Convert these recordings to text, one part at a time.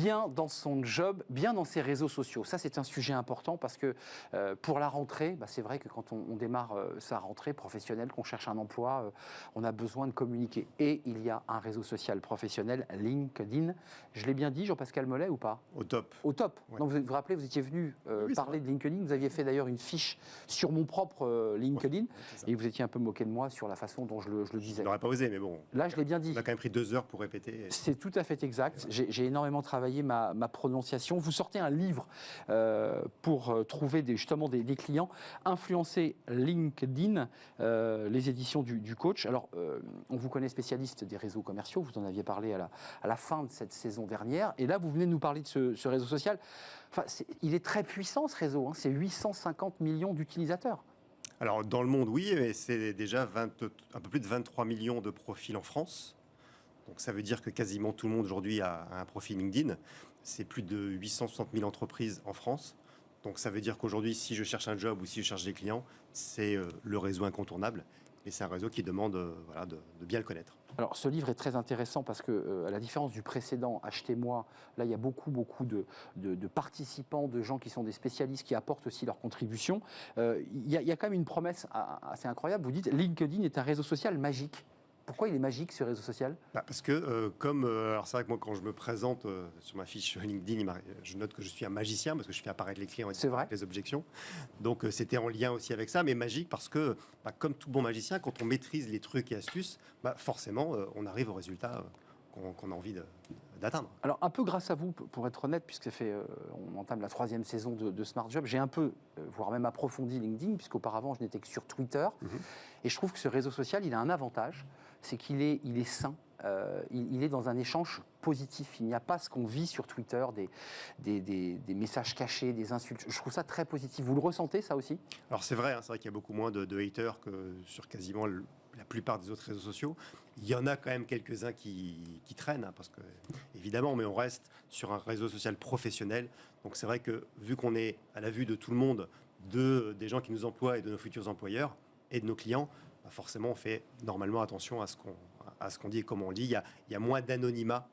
bien dans son job, bien dans ses réseaux sociaux. Ça, c'est un sujet important parce que pour la rentrée, c'est vrai que quand on démarre sa rentrée professionnelle, qu'on cherche un emploi, on a besoin de communiquer. Et il y a un réseau social professionnel, LinkedIn. Je l'ai bien dit, Jean-Pascal Mollet, ou pas? Au top. Au top. Ouais. Donc, vous vous rappelez, vous étiez venu parler de LinkedIn. Vous aviez fait d'ailleurs une fiche sur mon propre LinkedIn. Et vous étiez un peu moqué de moi sur la façon dont je le disais. Je n'aurais pas osé, mais bon. Là, je l'ai bien dit. On a quand même pris 2 heures pour répéter. C'est tout à fait exact. J'ai énormément travaillé ma prononciation. Vous sortez un livre pour trouver justement des clients. Influencer LinkedIn, les éditions du coach. Alors, on vous connaît spécialiste des réseaux commerciaux. Vous en aviez parlé à la fin de cette saison dernière. Et là, vous venez de nous parler de ce réseau social. Enfin, il est très puissant, ce réseau. C'est 850 millions d'utilisateurs. Alors, dans le monde, oui, mais c'est déjà un peu plus de 23 millions de profils en France. Donc, ça veut dire que quasiment tout le monde aujourd'hui a un profil LinkedIn. C'est plus de 860 000 entreprises en France. Donc, ça veut dire qu'aujourd'hui, si je cherche un job ou si je cherche des clients, c'est le réseau incontournable. Et c'est un réseau qui demande de bien le connaître. Alors, ce livre est très intéressant parce que, à la différence du précédent, Achetez-moi, là, il y a beaucoup de participants, de gens qui sont des spécialistes, qui apportent aussi leur contribution. Il y a quand même une promesse assez incroyable. Vous dites, LinkedIn est un réseau social magique. Pourquoi il est magique, ce réseau social? Parce que, alors c'est vrai que moi, quand je me présente sur ma fiche LinkedIn, je note que je suis un magicien, parce que je fais apparaître les clients et les objections. Donc, c'était en lien aussi avec ça, mais magique parce que, comme tout bon magicien, quand on maîtrise les trucs et astuces, forcément, on arrive au résultat qu'on a envie d'atteindre. Alors, un peu grâce à vous, pour être honnête, puisque on entame la 3e saison de Smart Job, j'ai un peu, voire même approfondi LinkedIn, puisqu'auparavant, je n'étais que sur Twitter. Et je trouve que ce réseau social, il a un avantage, c'est qu'il est sain. Il est dans un échange positif. Il n'y a pas ce qu'on vit sur Twitter, des messages cachés, des insultes. Je trouve ça très positif. Vous le ressentez, ça aussi? Alors c'est vrai qu'il y a beaucoup moins de haters que sur quasiment la plupart des autres réseaux sociaux. Il y en a quand même quelques-uns qui traînent, parce que, évidemment, mais on reste sur un réseau social professionnel. Donc c'est vrai que, vu qu'on est à la vue de tout le monde, des gens qui nous emploient et de nos futurs employeurs et de nos clients, forcément, on fait normalement attention à ce qu'on dit et comment on le dit. Il y a moins d'anonymat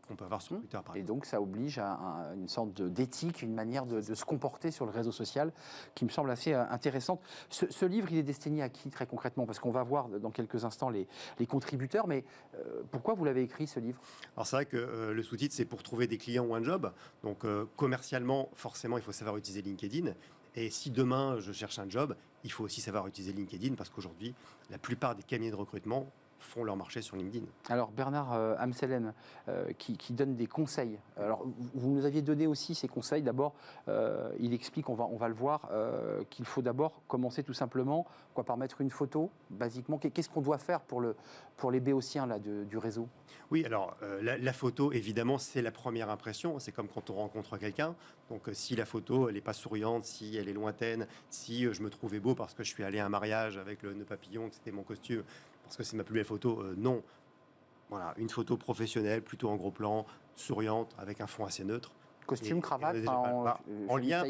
qu'on peut avoir sur Twitter, par exemple. Et donc, ça oblige à une sorte d'éthique, une manière de se comporter sur le réseau social qui me semble assez intéressante. Ce livre, il est destiné à qui, très concrètement? Parce qu'on va voir dans quelques instants les contributeurs, mais pourquoi vous l'avez écrit, ce livre? Alors, c'est vrai que le sous-titre, c'est pour trouver des clients ou un job. Donc, commercialement, forcément, il faut savoir utiliser LinkedIn. Et si demain, je cherche un job, il faut aussi savoir utiliser LinkedIn, parce qu'aujourd'hui, la plupart des cabinets de recrutement font leur marché sur LinkedIn. Alors Bernard Amselen, qui donne des conseils. Alors vous nous aviez donné aussi ces conseils. D'abord, il explique, on va le voir, qu'il faut d'abord commencer tout simplement par mettre une photo, basiquement. Qu'est-ce qu'on doit faire pour les béotiens là, du réseau? Oui, alors la photo, évidemment, c'est la première impression. C'est comme quand on rencontre quelqu'un. Donc si la photo, elle n'est pas souriante, si elle est lointaine, si je me trouvais beau parce que je suis allé à un mariage avec le nœud papillon, que c'était mon costume, parce que c'est ma plus belle photo, non. Voilà, une photo professionnelle, plutôt en gros plan, souriante, avec un fond assez neutre. Costume, cravate, en lien.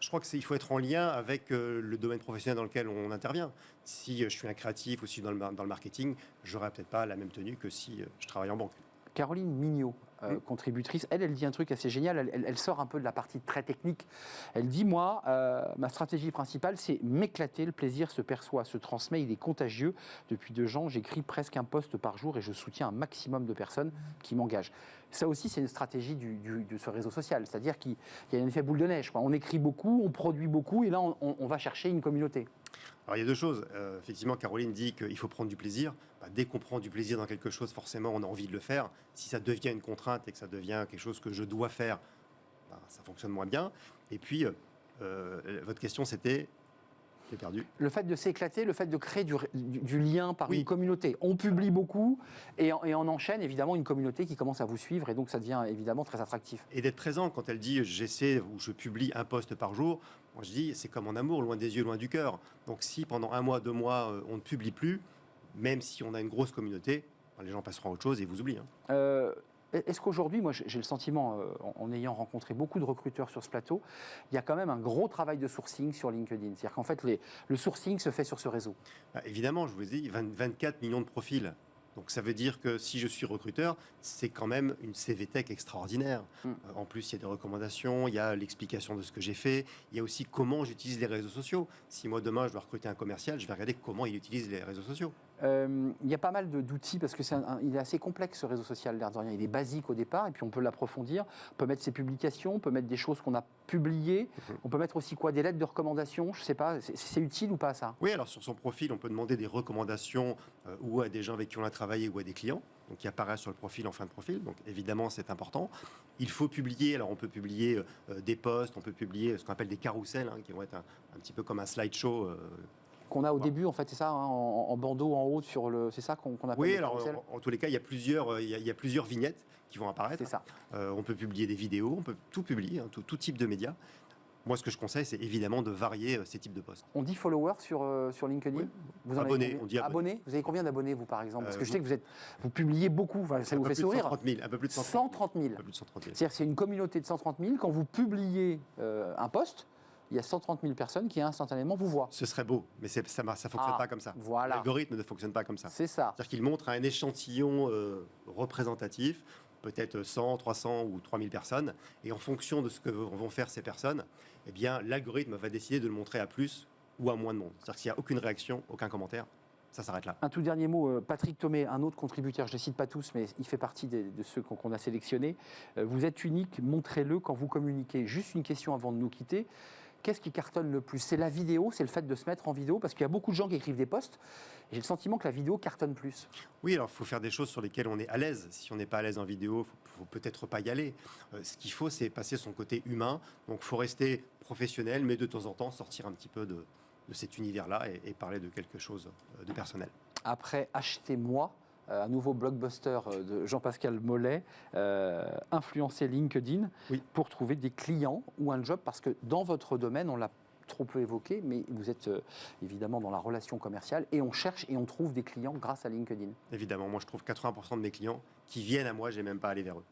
Je crois qu'il faut être en lien avec le domaine professionnel dans lequel on intervient. Si je suis un créatif ou si dans le marketing, j'aurais peut-être pas la même tenue que si je travaille en banque. Caroline Mignot, contributrice, elle dit un truc assez génial, elle sort un peu de la partie très technique. Elle dit, moi, ma stratégie principale, c'est m'éclater, le plaisir se perçoit, se transmet, il est contagieux. Depuis 2 ans, j'écris presque un post par jour et je soutiens un maximum de personnes qui m'engagent. Ça aussi, c'est une stratégie de ce réseau social, c'est-à-dire qu'il y a un effet boule de neige. On écrit beaucoup, on produit beaucoup et là, on va chercher une communauté. Alors, il y a 2 choses. Effectivement, Caroline dit qu'il faut prendre du plaisir. Dès qu'on prend du plaisir dans quelque chose, forcément, on a envie de le faire. Si ça devient une contrainte et que ça devient quelque chose que je dois faire, ça fonctionne moins bien. Et puis, votre question, c'était... J'ai perdu. Le fait de s'éclater, le fait de créer du lien par une communauté. On publie beaucoup et on enchaîne évidemment une communauté qui commence à vous suivre et donc ça devient évidemment très attractif. Et d'être présent, quand elle dit j'essaie ou je publie un post par jour, moi je dis c'est comme en amour, loin des yeux, loin du cœur. Donc si pendant 1 mois, 2 mois, on ne publie plus, même si on a une grosse communauté, les gens passeront à autre chose et vous oublient. Est-ce qu'aujourd'hui, moi j'ai le sentiment, en ayant rencontré beaucoup de recruteurs sur ce plateau, il y a quand même un gros travail de sourcing sur LinkedIn. C'est-à-dire qu'en fait, le sourcing se fait sur ce réseau. Évidemment, je vous ai dit, 24 millions de profils. Donc ça veut dire que si je suis recruteur, c'est quand même une CV Tech extraordinaire. En plus, il y a des recommandations, il y a l'explication de ce que j'ai fait, il y a aussi comment j'utilise les réseaux sociaux. Si moi demain je dois recruter un commercial, je vais regarder comment il utilise les réseaux sociaux. Il y a pas mal d'outils parce que il est assez complexe ce réseau social, l'air de rien. Il est basique au départ et puis on peut l'approfondir. On peut mettre ses publications, on peut mettre des choses qu'on a publiées. On peut mettre aussi quoi, des lettres de recommandation. Je sais pas, c'est utile ou pas ça? Oui, alors sur son profil, on peut demander des recommandations ou à des gens avec qui on a travaillé ou à des clients, donc qui apparaissent sur le profil en fin de profil. Donc évidemment, c'est important. Il faut publier. Alors on peut publier des posts, on peut publier ce qu'on appelle des carousels, qui vont être un petit peu comme un slideshow. Qu'on a au début, en fait, c'est ça, hein, en bandeau en haut c'est ça qu'on appelle. Oui, alors en tous les cas, il y a plusieurs vignettes qui vont apparaître. C'est ça. On peut publier des vidéos, on peut tout publier, tout type de médias. Moi, ce que je conseille, c'est évidemment de varier ces types de posts. On dit followers sur LinkedIn. Oui. Vous en Abonnés, avez on dit abonnés. Vous avez combien d'abonnés, vous, par exemple? Parce que je sais que vous publiez beaucoup, enfin, ça vous fait sourire. Un peu plus de 130 000. Un peu plus de 130 000. C'est-à-dire c'est une communauté de 130 000. Quand vous publiez un post, il y a 130 000 personnes qui instantanément vous voient. Ce serait beau, mais ça ne fonctionne pas comme ça. Voilà. L'algorithme ne fonctionne pas comme ça. C'est ça. C'est-à-dire qu'il montre un échantillon représentatif, peut-être 100, 300 ou 3000 personnes, et en fonction de ce que vont faire ces personnes, eh bien, l'algorithme va décider de le montrer à plus ou à moins de monde. C'est-à-dire que s'il n'y a aucune réaction, aucun commentaire, ça s'arrête là. Un tout dernier mot, Patrick Thomé, un autre contributeur, je ne les cite pas tous, mais il fait partie de ceux qu'on a sélectionnés. Vous êtes unique, montrez-le quand vous communiquez. Juste une question avant de nous quitter. Qu'est-ce qui cartonne le plus? C'est la vidéo, c'est le fait de se mettre en vidéo, parce qu'il y a beaucoup de gens qui écrivent des posts, et j'ai le sentiment que la vidéo cartonne plus. Oui, alors il faut faire des choses sur lesquelles on est à l'aise. Si on n'est pas à l'aise en vidéo, il ne faut peut-être pas y aller. Ce qu'il faut, c'est passer son côté humain. Donc il faut rester professionnel, mais de temps en temps sortir un petit peu de cet univers-là et parler de quelque chose de personnel. Après Achetez-moi, un nouveau blockbuster de Jean-Pascal Mollet, influencer LinkedIn pour trouver des clients ou un job, parce que dans votre domaine, on l'a trop peu évoqué, mais vous êtes évidemment dans la relation commerciale et on cherche et on trouve des clients grâce à LinkedIn. Évidemment, moi je trouve 80% de mes clients qui viennent à moi, je n'ai même pas à aller vers eux.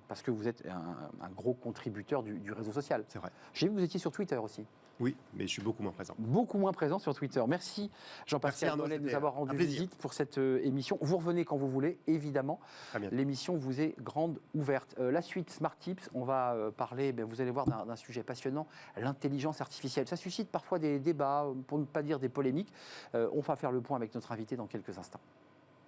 Parce que vous êtes un gros contributeur du réseau social. C'est vrai. J'ai vu que vous étiez sur Twitter aussi. Oui, mais je suis beaucoup moins présent. Beaucoup moins présent sur Twitter. Merci Jean-Pascal Mollet de nous avoir rendu visite pour cette émission. Vous revenez quand vous voulez, évidemment. L'émission vous est grande ouverte. La suite Smart Tips, on va parler, vous allez voir, d'un sujet passionnant, l'intelligence artificielle. Ça suscite parfois des débats, pour ne pas dire des polémiques. On va faire le point avec notre invité dans quelques instants.